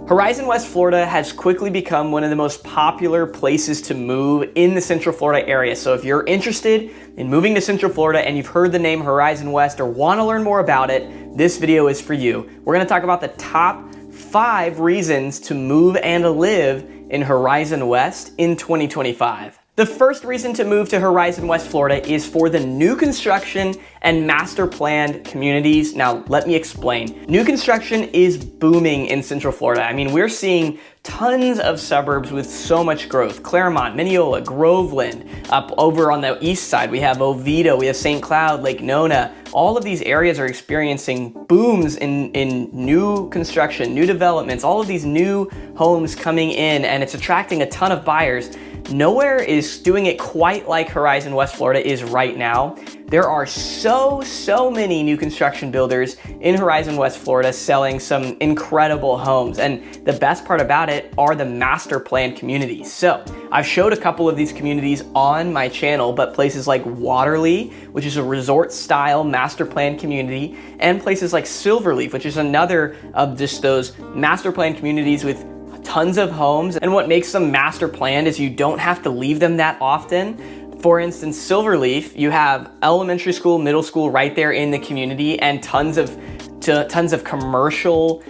Horizon West Florida has quickly become one of the most popular places to move in the Central Florida area. So if you're interested in moving to Central Florida and you've heard the name Horizon West or want to learn more about it, this video is for you. We're going to talk about the top 5 reasons to move and live in Horizon West in 2025. The first reason to move to Horizon West Florida is for the new construction and master planned communities. Now, let me explain. New construction is booming in Central Florida. I mean, we're seeing tons of suburbs with so much growth. Claremont, Mineola, Groveland. Up over on the east side, we have Oviedo, we have St. Cloud, Lake Nona. All of these areas are experiencing booms in new construction, new developments, all of these new homes coming in, and it's attracting a ton of buyers. Nowhere is doing it quite like Horizon West Florida is right now. There are so many new construction builders in Horizon West Florida selling some incredible homes. And the best part about it are the master plan communities. So I've showed a couple of these communities on my channel, but places like Waterley, which is a resort style master plan community, and places like Silverleaf, which is another of just those master plan communities with tons of homes. And what makes them master planned is you don't have to leave them that often. For instance, Silverleaf, you have elementary school, middle school right there in the community, and tons of commercial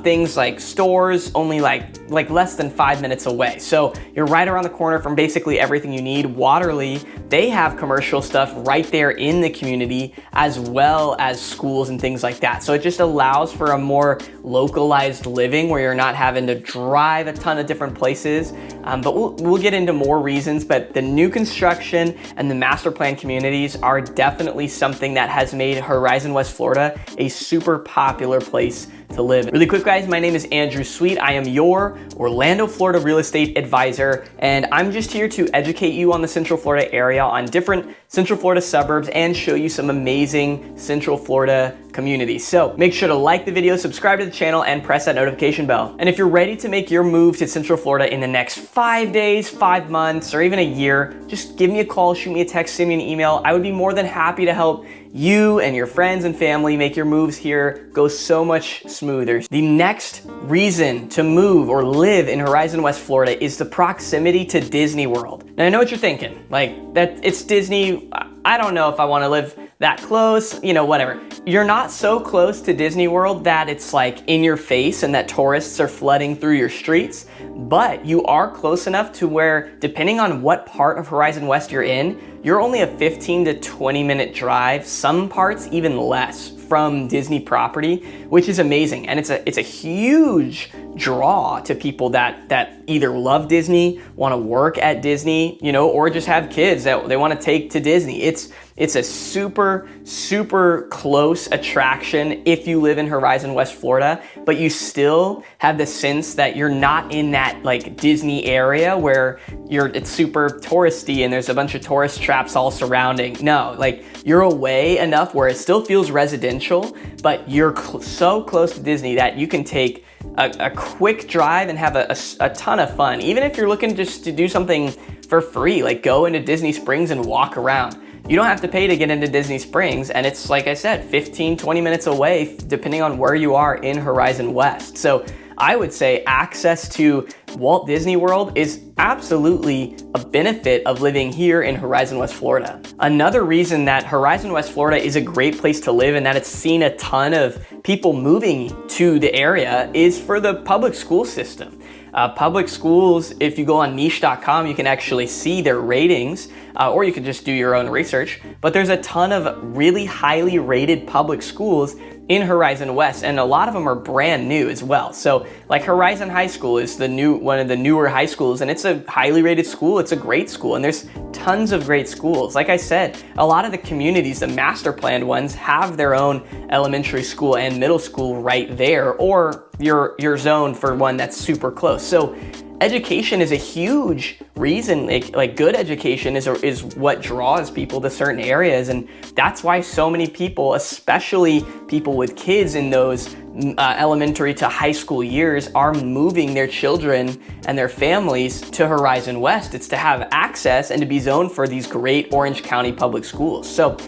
things like stores only like less than 5 minutes away. So you're right around the corner from basically everything you need. Waterley, they have commercial stuff right there in the community, as well as schools and things like that. So it just allows for a more localized living where you're not having to drive a ton of different places. But we'll get into more reasons, but the new construction and the master plan communities are definitely something that has made Horizon West Florida a super popular place to live. Really quick, guys, my name is Andrew Sweet. I am your Orlando, Florida real estate advisor, and I'm just here to educate you on the Central Florida area, on different Central Florida suburbs, and show you some amazing Central Florida communities. So make sure to like the video, subscribe to the channel, and press that notification bell. And if you're ready to make your move to Central Florida in the next 5 days, 5 months, or even a year, just give me a call, shoot me a text, send me an email. I would be more than happy to help you and your friends and family make your moves here go so much smoother. The next reason to move or live in Horizon West Florida is the proximity to Disney World. Now, I know what you're thinking, like that it's Disney. I don't know if I want to live that close, whatever. You're not so close to Disney World that it's like in your face and that tourists are flooding through your streets, but you are close enough to where, depending on what part of Horizon West you're in, you're only a 15 to 20 minute drive, some parts even less, from Disney property, which is amazing. And it's a huge draw to people that either love Disney, want to work at Disney, or just have kids that they want to take to Disney. It's a super close attraction if you live in Horizon West Florida, but you still have the sense that you're not in that like Disney area where it's super touristy and there's a bunch of tourist traps all surrounding. No, like you're away enough where it still feels residential, but you're so close to Disney that you can take a quick drive and have a ton of fun. Even if you're looking just to do something for free, like go into Disney Springs and walk around. You don't have to pay to get into Disney Springs, and it's, like I said, 15, 20 minutes away, depending on where you are in Horizon West. So I would say access to Walt Disney World is absolutely a benefit of living here in Horizon West Florida. Another reason that Horizon West Florida is a great place to live and that it's seen a ton of people moving to the area is for the public school system. Public schools, if you go on niche.com, you can actually see their ratings, or you can just do your own research. But there's a ton of really highly rated public schools in Horizon West, and a lot of them are brand new as well. So like Horizon High School is one of the newer high schools, and it's a highly rated school. It's a great school, and there's tons of great schools. Like I said, a lot of the communities, the master planned ones, have their own elementary school and middle school right there, or your zone for one that's super close. So education is a huge reason, like good education is what draws people to certain areas, and that's why so many people, especially people with kids in those elementary to high school years, are moving their children and their families to Horizon West. It's to have access and to be zoned for these great Orange County public schools. So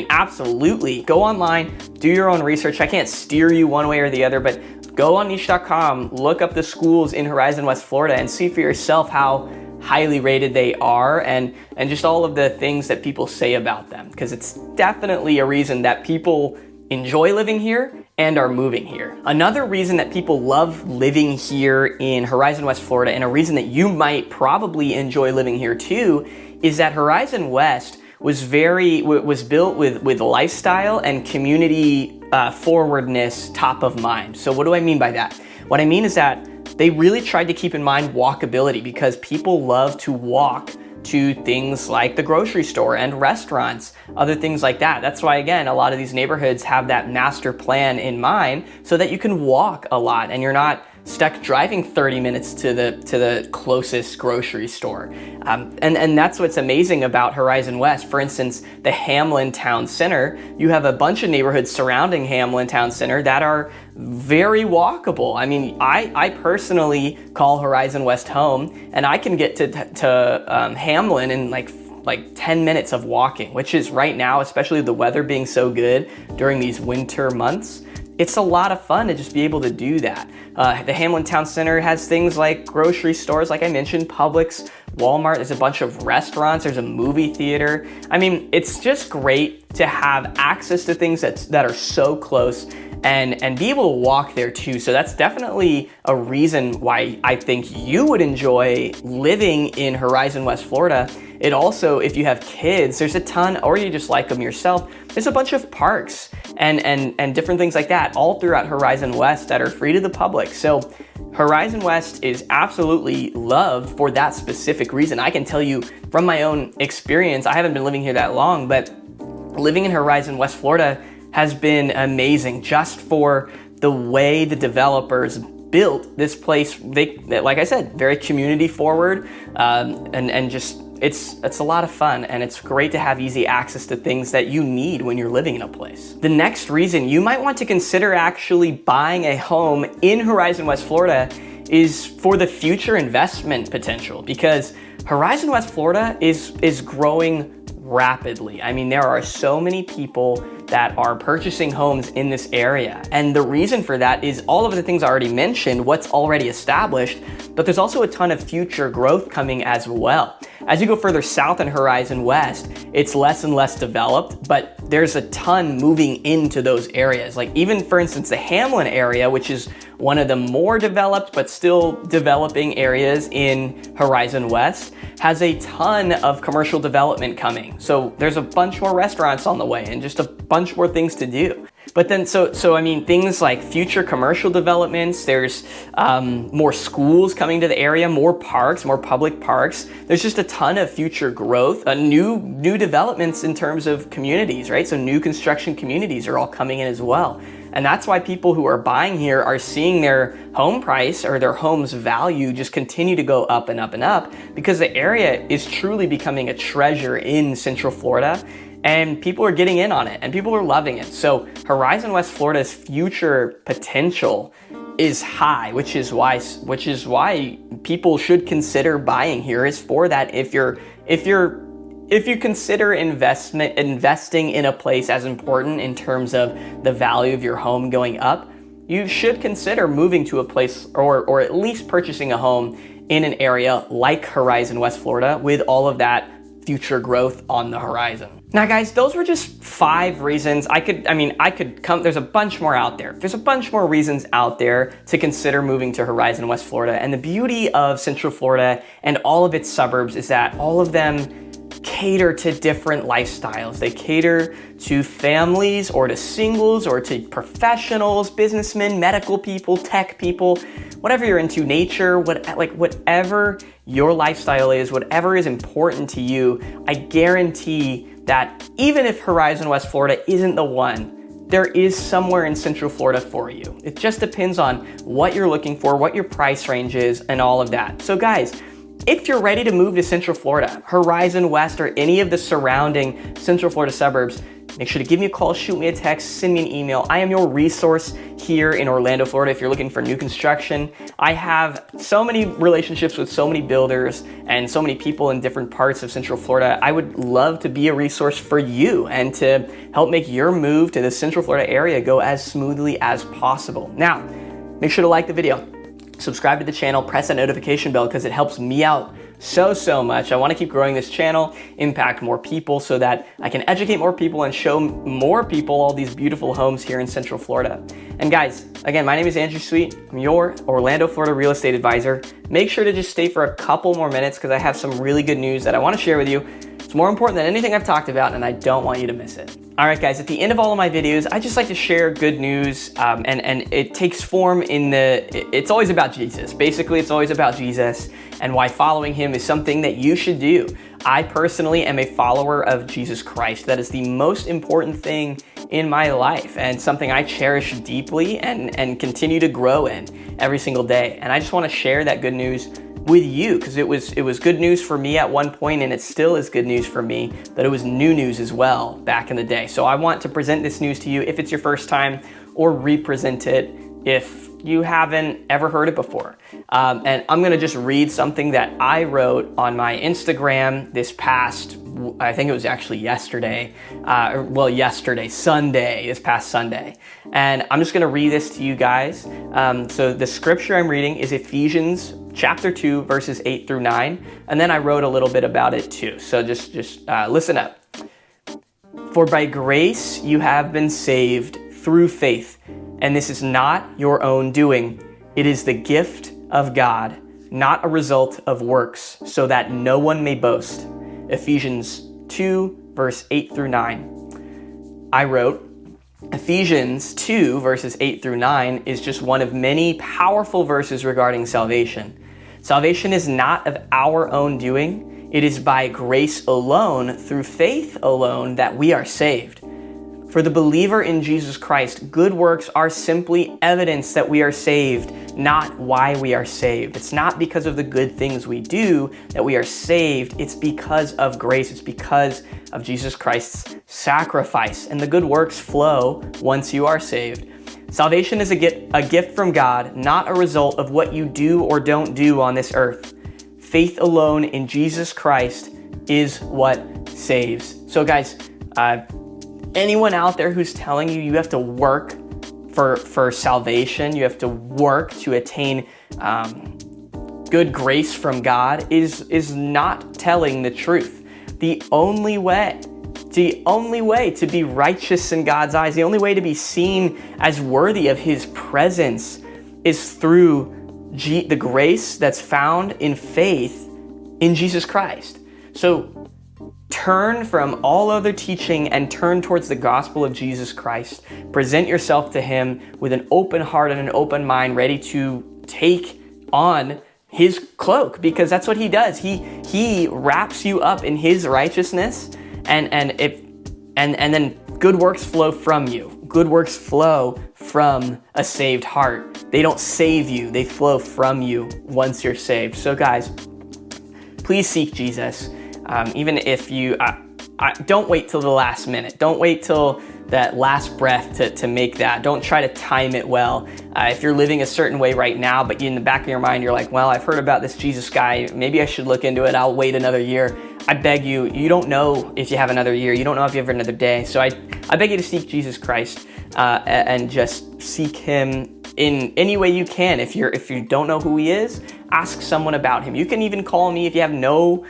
absolutely go online, do your own research. I can't steer you one way or the other, but go on niche.com, look up the schools in Horizon West Florida and see for yourself how highly rated they are and just all of the things that people say about them, because it's definitely a reason that people enjoy living here and are moving here. Another reason that people love living here in Horizon West Florida, and a reason that you might probably enjoy living here too, is that Horizon West was built with lifestyle and community forwardness top of mind. So what do I mean by that? What I mean is that they really tried to keep in mind walkability, because people love to walk to things like the grocery store and restaurants, other things like that. That's why, again, a lot of these neighborhoods have that master plan in mind so that you can walk a lot and you're not stuck driving 30 minutes to the closest grocery store. And that's what's amazing about Horizon West. For instance, the Hamlin Town Center, you have a bunch of neighborhoods surrounding Hamlin Town Center that are very walkable. I mean, I personally call Horizon West home, and I can get to Hamlin in like 10 minutes of walking, which is right now, especially the weather being so good during these winter months, it's a lot of fun to just be able to do that. The Hamlin Town Center has things like grocery stores, like I mentioned, Publix, Walmart, there's a bunch of restaurants, there's a movie theater. I mean, it's just great to have access to things that are so close and be able to walk there too. So that's definitely a reason why I think you would enjoy living in Horizon West Florida. It also, if you have kids, there's a ton, or you just like them yourself, there's a bunch of parks and different things like that all throughout Horizon West that are free to the public. So Horizon West is absolutely loved for that specific reason. I can tell you from my own experience, I haven't been living here that long, but living in Horizon West Florida has been amazing just for the way the developers built this place. They, like I said, very community forward, and just it's a lot of fun, and it's great to have easy access to things that you need when you're living in a place. The next reason you might want to consider actually buying a home in Horizon West Florida is for the future investment potential, because Horizon West Florida is growing rapidly. I mean, there are so many people that are purchasing homes in this area. And the reason for that is all of the things I already mentioned, what's already established, but there's also a ton of future growth coming as well. As you go further south in Horizon West, it's less and less developed, but there's a ton moving into those areas. Like even, for instance, the Hamlin area, which is one of the more developed but still developing areas in Horizon West, has a ton of commercial development coming. So there's a bunch more restaurants on the way and just a bunch more things to do. But then, so I mean, things like future commercial developments, there's more schools coming to the area, more parks, more public parks. There's just a ton of future growth, new developments in terms of communities, right? So new construction communities are all coming in as well. And that's why people who are buying here are seeing their home price or their home's value just continue to go up and up and up, because the area is truly becoming a treasure in Central Florida. And people are getting in on it and people are loving it. So Horizon West Florida's future potential is high, which is why people should consider buying here, is for that. If you consider investing in a place as important in terms of the value of your home going up, you should consider moving to a place or at least purchasing a home in an area like Horizon West Florida with all of that future growth on the horizon. Now guys, those were just 5 reasons. There's a bunch more out there. There's a bunch more reasons out there to consider moving to Horizon West Florida. And the beauty of Central Florida and all of its suburbs is that all of them cater to different lifestyles. They cater to families or to singles or to professionals, businessmen, medical people, tech people, whatever you're into, nature, whatever your lifestyle is, whatever is important to you. I guarantee that even if Horizon West Florida isn't the one, there is somewhere in Central Florida for you. It just depends on what you're looking for, what your price range is, and all of that. So guys, if you're ready to move to Central Florida, Horizon West, or any of the surrounding Central Florida suburbs, make sure to give me a call, shoot me a text, send me an email. I am your resource here in Orlando, Florida, if you're looking for new construction. I have so many relationships with so many builders and so many people in different parts of Central Florida. I would love to be a resource for you and to help make your move to the Central Florida area go as smoothly as possible. Now, make sure to like the video, subscribe to the channel, press that notification bell because it helps me out so much. I want to keep growing this channel, impact more people so that I can educate more people and show more people all these beautiful homes here in Central Florida. And guys, again, my name is Andrew Sweet. I'm your Orlando, Florida real estate advisor. Make sure to just stay for a couple more minutes because I have some really good news that I want to share with you. It's more important than anything I've talked about, and I don't want you to miss it. All right, guys, at the end of all of my videos, I just like to share good news, and it takes form in it's always about Jesus. Basically, it's always about Jesus and why following him is something that you should do. I personally am a follower of Jesus Christ. That is the most important thing in my life and something I cherish deeply and continue to grow in every single day. And I just want to share that good news with you because it was good news for me at one point, and it still is good news for me, but it was new news as well back in the day. So I want to present this news to you if it's your first time, or represent it if you haven't ever heard it before. And I'm gonna just read something that I wrote on my Instagram this past, I think it was actually yesterday, Sunday, this past Sunday. And I'm just gonna read this to you guys. So the scripture I'm reading is Ephesians chapter 2, verses 8 through 9. And then I wrote a little bit about it too. So just listen up. For by grace you have been saved through faith, and this is not your own doing. It is the gift of God, not a result of works, so that no one may boast. Ephesians 2, verse 8 through 9. I wrote, Ephesians 2, verses 8 through 9 is just one of many powerful verses regarding salvation. Salvation is not of our own doing. It is by grace alone, through faith alone, that we are saved. For the believer in Jesus Christ, good works are simply evidence that we are saved, not why we are saved. It's not because of the good things we do that we are saved. It's because of grace. It's because of Jesus Christ's sacrifice. And the good works flow once you are saved. Salvation is a gift from God, not a result of what you do or don't do on this earth. Faith alone in Jesus Christ is what saves. So guys, anyone out there who's telling you you have to work for salvation, you have to work to attain good grace from God is not telling the truth. The only way to be righteous in God's eyes, the only way to be seen as worthy of his presence is through the grace that's found in faith in Jesus Christ. So turn from all other teaching and turn towards the gospel of Jesus Christ. Present yourself to him with an open heart and an open mind, ready to take on his cloak, because that's what he does. He wraps you up in his righteousness, and then good works flow from you. Good works flow from a saved heart. They don't save you, they flow from you once you're saved. So guys, please seek Jesus. Even if you, don't wait till the last minute. Don't wait till that last breath to make that. Don't try to time it well. If you're living a certain way right now, but in the back of your mind, you're like, well, I've heard about this Jesus guy. Maybe I should look into it. I'll wait another year. I beg you, you don't know if you have another year. You don't know if you have another day. So I beg you to seek Jesus Christ and just seek him in any way you can. If you don't know who he is, ask someone about him. You can even call me if you have no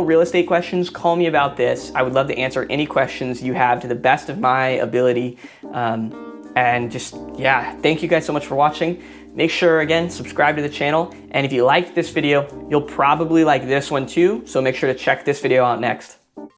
real estate questions. Call me about this. I would love to answer any questions you have to the best of my ability. And just, thank you guys so much for watching. Make sure, again, subscribe to the channel. And if you liked this video, you'll probably like this one too. So make sure to check this video out next.